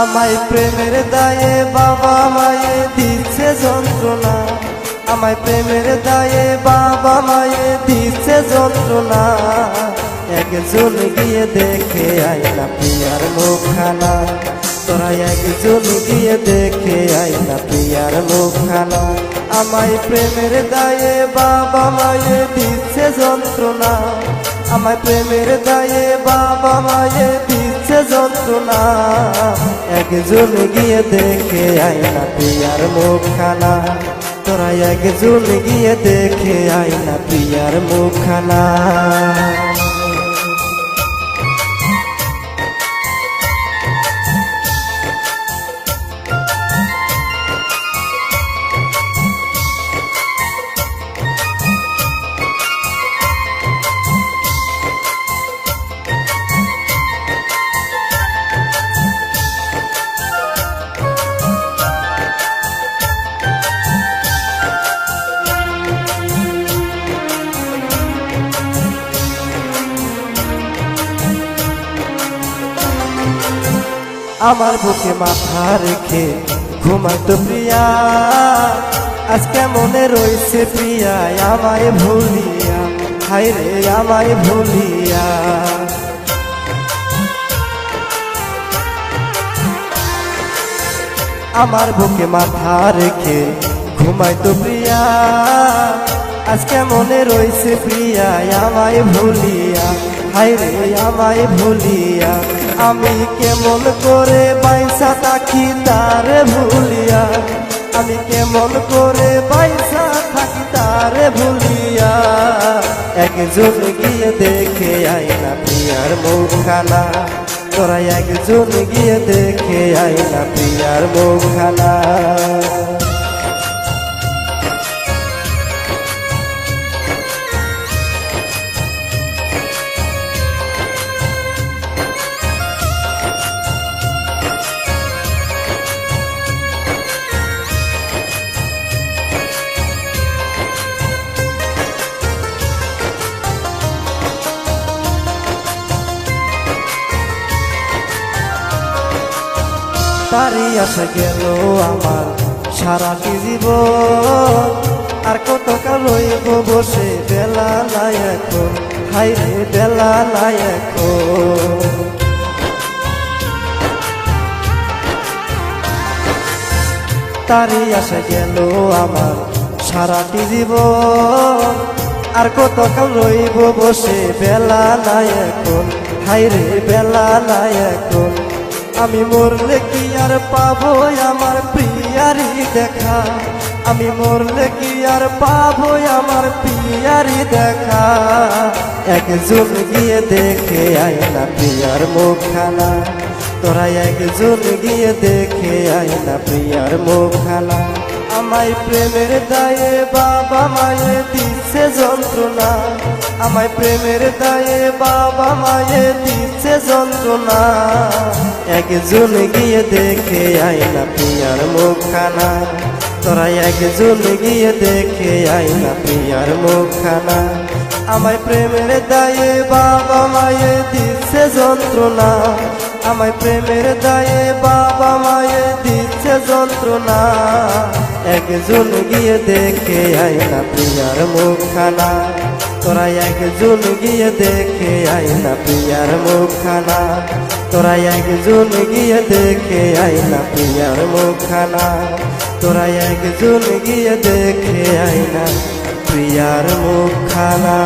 আমায় প্রেমের দায়ে বাবা মায়ে দিচ্ছে যন্ত্রণা, আমায় প্রেমের দায়ে বাবা মায়ে দিচ্ছে যন্ত্রণা। একজন গিয়ে দেখে আয় না প্রিয়ার মুখখানা, তোরা একজন গিয়ে দেখে আয় না প্রিয়ার মুখখানা। আমায় প্রেমের দায়ে বাবা মায়ে দিচ্ছে যন্ত্রণা, আমায় প্রেমের দায়ে বাবা মায়ে দিচ্ছে যন্ত্রণা। একজন গিয়ে দেখে আয় না প্রিয়ার মুখখানা, তোরা একজন গিয়ে দেখে আয় না প্রিয়ার মুখখানা। আমার বুকে মাথা রেখে ঘুমাতো প্রিয়া, আজকে মনে রয়েছে প্রিয়া আমায় ভুলিয়া, হায় রে আমায় ভুলিয়া। আমার বুকে মাথা রেখে ঘুমাইতো প্রিয়া, আজকে মনে রয়েছে প্রিয়া আমায় ভুলিয়া, হায় রে আমায় ভুলিয়া। আমি কেমন করে বাইসা থাকি তারে ভুলিয়া, আমি কেমন করে বাইসা থাকি তারে ভুলিয়া। একজন গিয়ে দেখে আয় না প্রিয়ার মুখখানা, তোরা একজন গিয়ে দেখে আয় না প্রিয়ার মুখখানা। তারই আশা গেল আমার সারাটি জীবন, আর কতকাল রইব বসে বেলা নাই এখন, হায় রে বেলা নাই এখন। তারই আশা গেল আমার সারাটি জীবন, আর কতকাল রইব বসে বেলা নাই এখন, হায় রে বেলা নাই এখন। আমি মরলে কি আর পাবো আমার প্রিয়ারি দেখা, আমি মরলে কি আর পাবো আমার প্রিয়ারি দেখা। একজন গিয়ে দেখে আয় না প্রিয়ার মুখখানা, তোরা একজন গিয়ে দেখে আয় না প্রিয়ার মুখখানা। আমায় প্রেমের দায়ে বাবা মায়ে দিচ্ছে যন্ত্রণা, আমায় প্রেমের দায়ে বাবা মায়ে দিচ্ছে যন্ত্রণা। একজন গিয়ে দেখে আয় না প্রিয়ার মুখখানা, তোরা একজন গিয়ে দেখে আয় না প্রিয়ার মুখখানা। আমায় প্রেমের দায়ে বাবা মায়ে দিচ্ছে যন্ত্রণা, আমায় প্রেমের দায়ে বাবা মায়ে দিচ্ছে যন্ত্রণা। একজন গিয়ে দেখে আয় না প্রিয়ার মুখখানা, তোরা একজন গিয়ে দেখে আয় না প্রিয়ার মুখখানা, তোরা একজন গিয়ে দেখে আয় না প্রিয়ার মুখখানা, তোরা একজন গিয়ে দেখে আয় না প্রিয়ার মুখখানা।